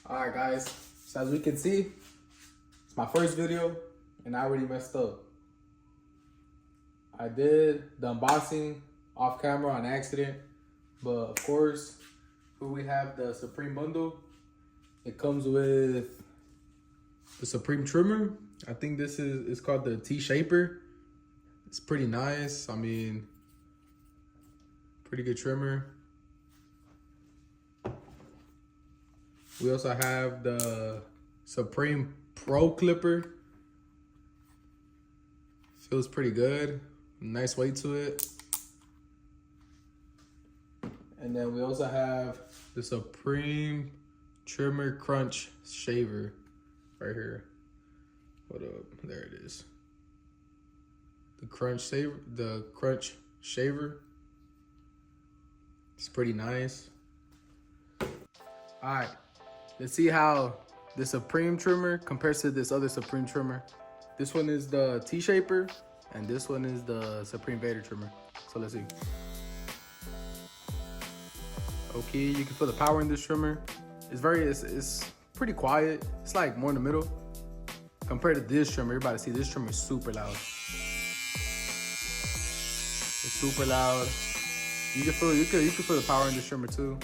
Alright guys, so as we can see, it's my first video and I already messed up. I did the unboxing off camera on accident, but of course, here we have the Supreme bundle. It comes with the Supreme trimmer. I think this is called the T-Shaper. It's pretty nice. I mean, pretty good trimmer. We also have the Supreme Pro Clipper. Feels pretty good. Nice weight to it. And then we also have the Supreme Trimmer Crunch Shaver right here. Hold up, there it is. The Crunch Shaver. It's pretty nice. All right, let's see how the Supreme trimmer compares to this other Supreme trimmer. This one is the T-Shaper, and this one is the Supreme Vader trimmer. So let's see. Okay, you can feel the power in this trimmer. It's pretty quiet. It's like more in the middle. Compared to this trimmer, you're about to see this trimmer is super loud. It's super loud. You can feel the power in this trimmer too.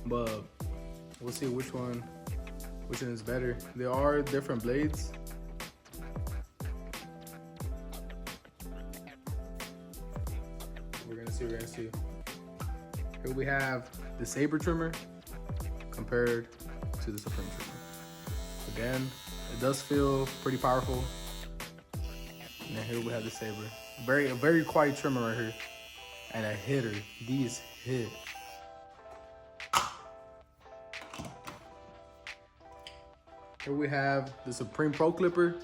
But we'll see which one is better. There are different blades. We're gonna see. Here we have the Saber trimmer compared to the Supreme trimmer. Again, it does feel pretty powerful. And then here we have the Saber. A very quiet trimmer right here. And a hitter. These hit. Here we have the Supreme Pro Clipper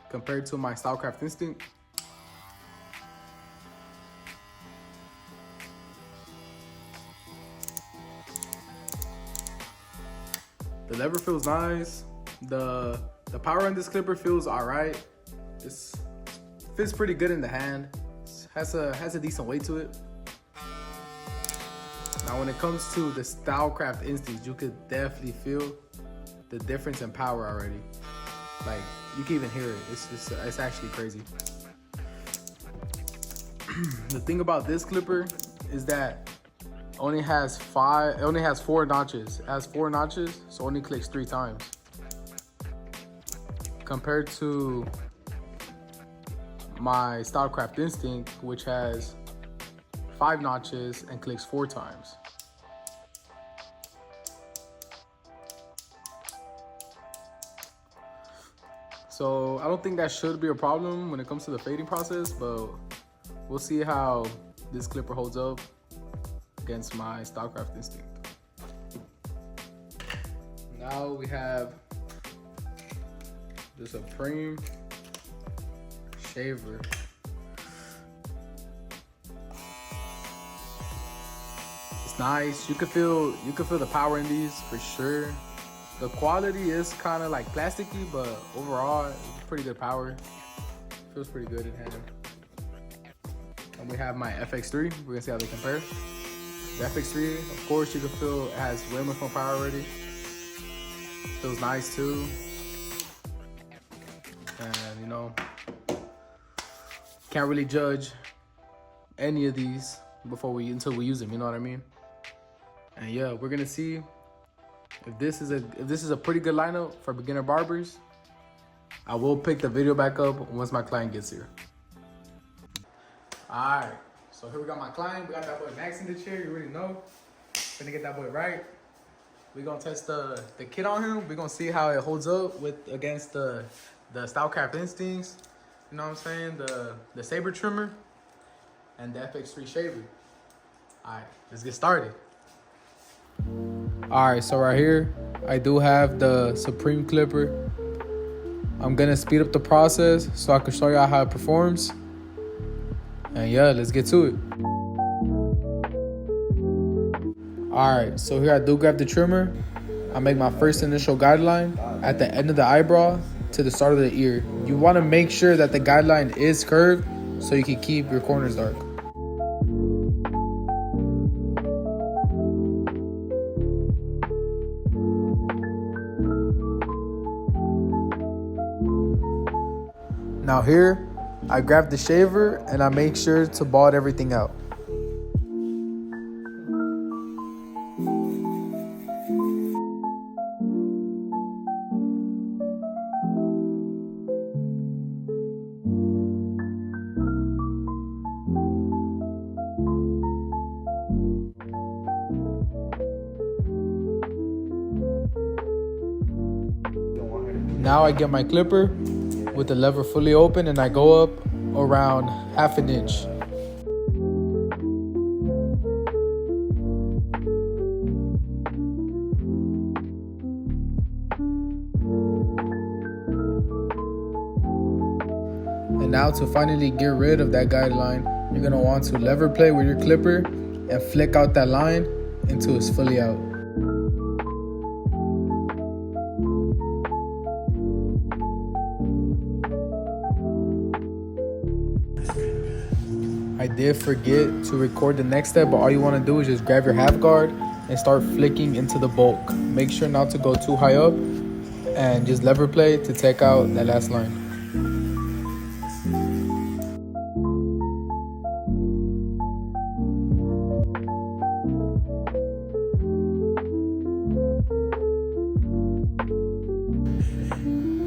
compared to my Stylecraft Instinct. The lever feels nice. The power on this clipper feels alright. It fits pretty good in the hand. Has a decent weight to it. Now when it comes to the Stylecraft Instinct, you could definitely feel the difference in power already. Like, you can even hear it. It's actually crazy. The thing about this clipper is that it only has 4 notches. It has 4 notches, so it only clicks 3 times. Compared to my Stylecraft Instinct, which has 5 notches and clicks 4 times. So I don't think that should be a problem when it comes to the fading process, but we'll see how this clipper holds up against my Stylecraft Instinct. Now we have the Supreme Shaver. It's nice. You can feel the power in these for sure. The quality is kind of like plasticky, but overall, it's pretty good power. Feels pretty good in hand. And we have my FX3. We're gonna see how they compare. The FX3, of course, you can feel it has way much more power already. Feels nice too. And you know, can't really judge any of these until we use them. You know what I mean? And yeah, we're gonna see if this is a pretty good lineup for beginner barbers. I will pick the video back up once my client gets here. All right, so here we got my client. We got that boy Max in the chair. You already know. Gonna get that boy right. We're gonna test the kit on him. We're gonna see how it holds up against the Stylecraft Instincts. You know what I'm saying? The Saber trimmer and the FX3 shaver. All right, let's get started. All right, so right here, I do have the Supreme Clipper. I'm gonna speed up the process so I can show y'all how it performs. And yeah, let's get to it. All right, so here I do grab the trimmer. I make my first initial guideline at the end of the eyebrow to the start of the ear. You wanna make sure that the guideline is curved so you can keep your corners dark. Now here, I grab the shaver and I make sure to bald everything out. Now I get my clipper with the lever fully open and I go up around 1/2 inch. And now to finally get rid of that guideline, you're gonna want to lever play with your clipper and flick out that line until it's fully out. I did forget to record the next step, but all you want to do is just grab your half guard and start flicking into the bulk. Make sure not to go too high up and just lever play to take out that last line.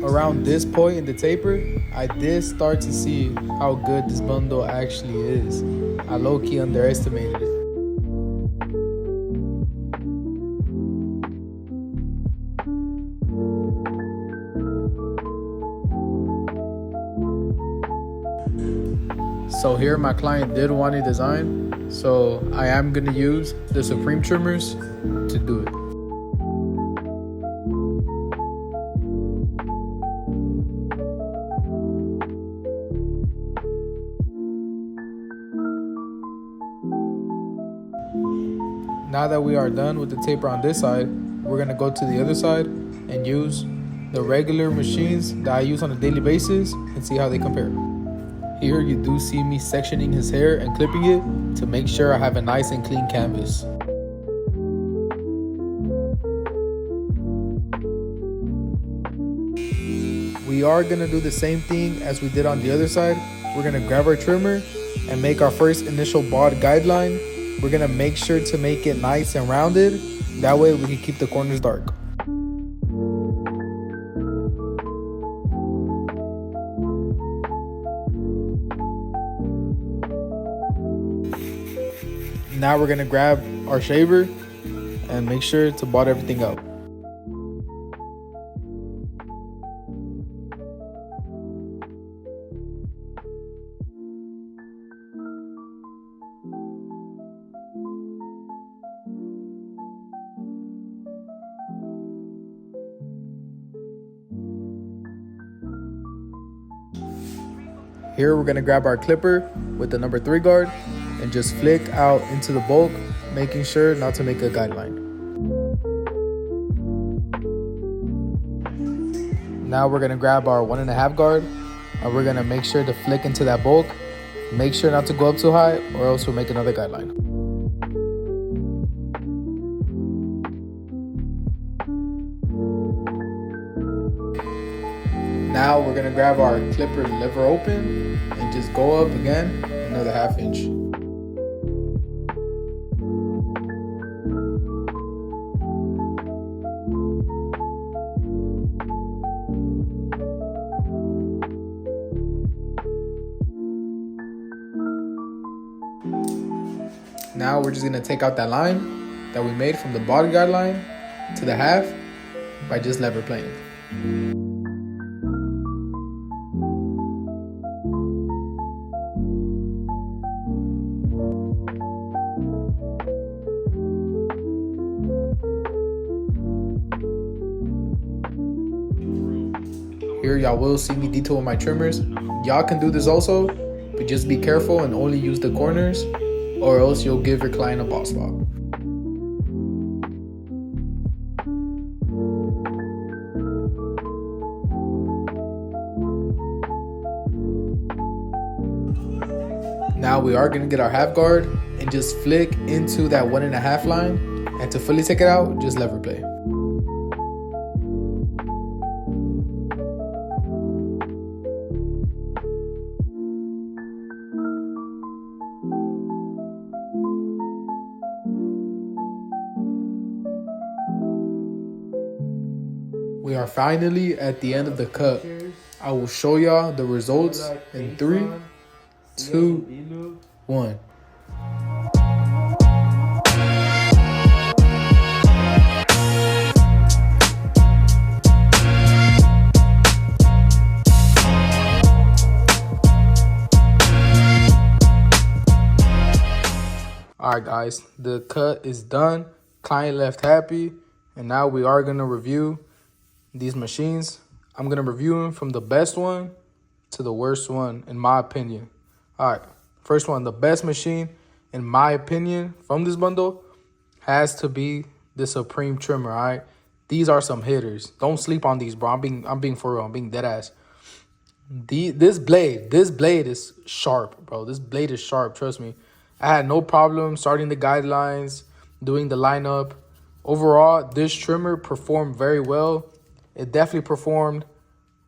Around this point in the taper, I did start to see how good this bundle actually is. I low-key underestimated it. So here my client did want a design, so I am gonna use the Supreme trimmers to do it. Now that we are done with the taper on this side, we're gonna go to the other side and use the regular machines that I use on a daily basis and see how they compare. Here you do see me sectioning his hair and clipping it to make sure I have a nice and clean canvas. We are gonna do the same thing as we did on the other side. We're gonna grab our trimmer and make our first initial bald guideline. We're gonna make sure to make it nice and rounded. That way we can keep the corners dark. Now we're gonna grab our shaver and make sure to bald everything out. Here we're gonna grab our clipper with the number 3 guard and just flick out into the bulk, making sure not to make a guideline. Now we're gonna grab our 1.5 guard and we're gonna make sure to flick into that bulk. Make sure not to go up too high or else we'll make another guideline. Now we're gonna grab our clipper lever open and just go up again another 1/2 inch. Now we're just gonna take out that line that we made from the body guideline to the half by just lever playing. Here y'all will see me detail with my trimmers. Y'all can do this also, but just be careful and only use the corners or else you'll give your client a bald spot. Now we are gonna get our half guard and just flick into that 1.5 line, and to fully take it out, just lever play. We are finally at the end of the cut. I will show y'all the results in 3, 2, 1. Alright guys, the cut is done. Client left happy. And now we are going to review these machines. I'm going to review them from the best one to the worst one, in my opinion. Alright, first one, the best machine, in my opinion, from this bundle has to be the Supreme trimmer, alright? These are some hitters. Don't sleep on these, bro. I'm being for real. I'm being dead ass. This blade is sharp, bro. This blade is sharp, trust me. I had no problem starting the guidelines, doing the lineup. Overall, this trimmer performed very well. It definitely performed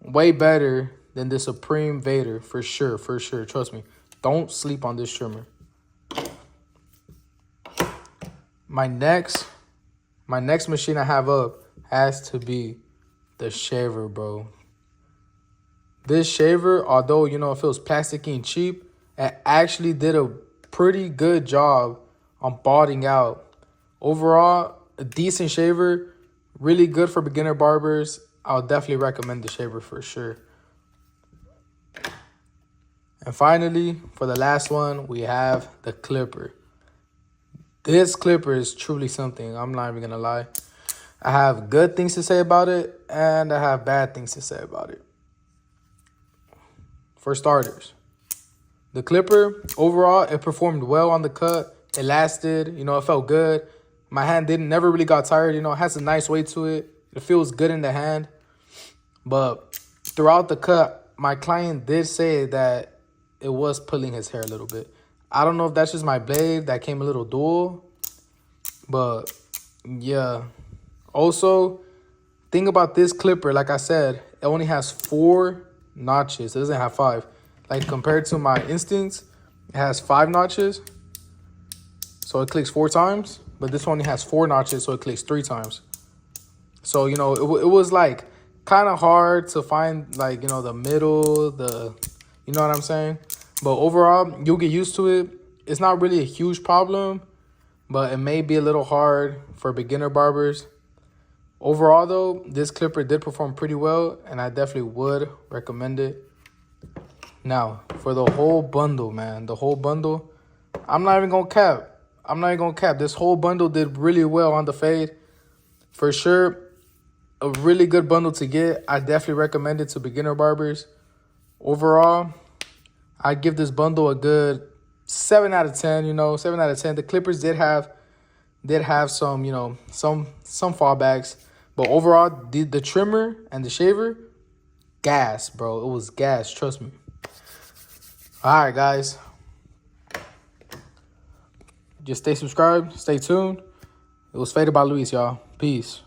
way better than the Supreme Vader, for sure, trust me. Don't sleep on this trimmer. My next machine I have up has to be the shaver, bro. This shaver, although, you know, it feels plasticky and cheap, it actually did a pretty good job on balding out. Overall, a decent shaver, really good for beginner barbers. I'll definitely recommend the shaver for sure. And finally, for the last one, we have the clipper. This clipper is truly something. I'm not even going to lie. I have good things to say about it, and I have bad things to say about it. For starters, the clipper, overall, it performed well on the cut. It lasted, you know, it felt good. My hand never really got tired, you know, it has a nice weight to it. It feels good in the hand. But throughout the cut, my client did say that it was pulling his hair a little bit. I don't know if that's just my blade that came a little dull. But yeah. Also, thing about this clipper, like I said, it only has 4 notches. It doesn't have 5. Like compared to my Instincts, it has 5 notches. So it clicks 4 times. But this one only has 4 notches, so it clicks 3 times. So, you know, it was like kind of hard to find, like, you know, the middle, you know what I'm saying? But overall, you'll get used to it. It's not really a huge problem, but it may be a little hard for beginner barbers. Overall, though, this clipper did perform pretty well, and I definitely would recommend it. Now, for the whole bundle, man, the whole bundle, I'm not even going to cap. This whole bundle did really well on the fade. For sure, a really good bundle to get. I definitely recommend it to beginner barbers. Overall, I'd give this bundle a good 7 out of 10, you know, 7 out of 10. The clippers did have some, you know, some fallbacks. But overall, the trimmer and the shaver, gas, bro. It was gas, trust me. All right, guys. Just stay subscribed, stay tuned. It was Faded by Luis, y'all. Peace.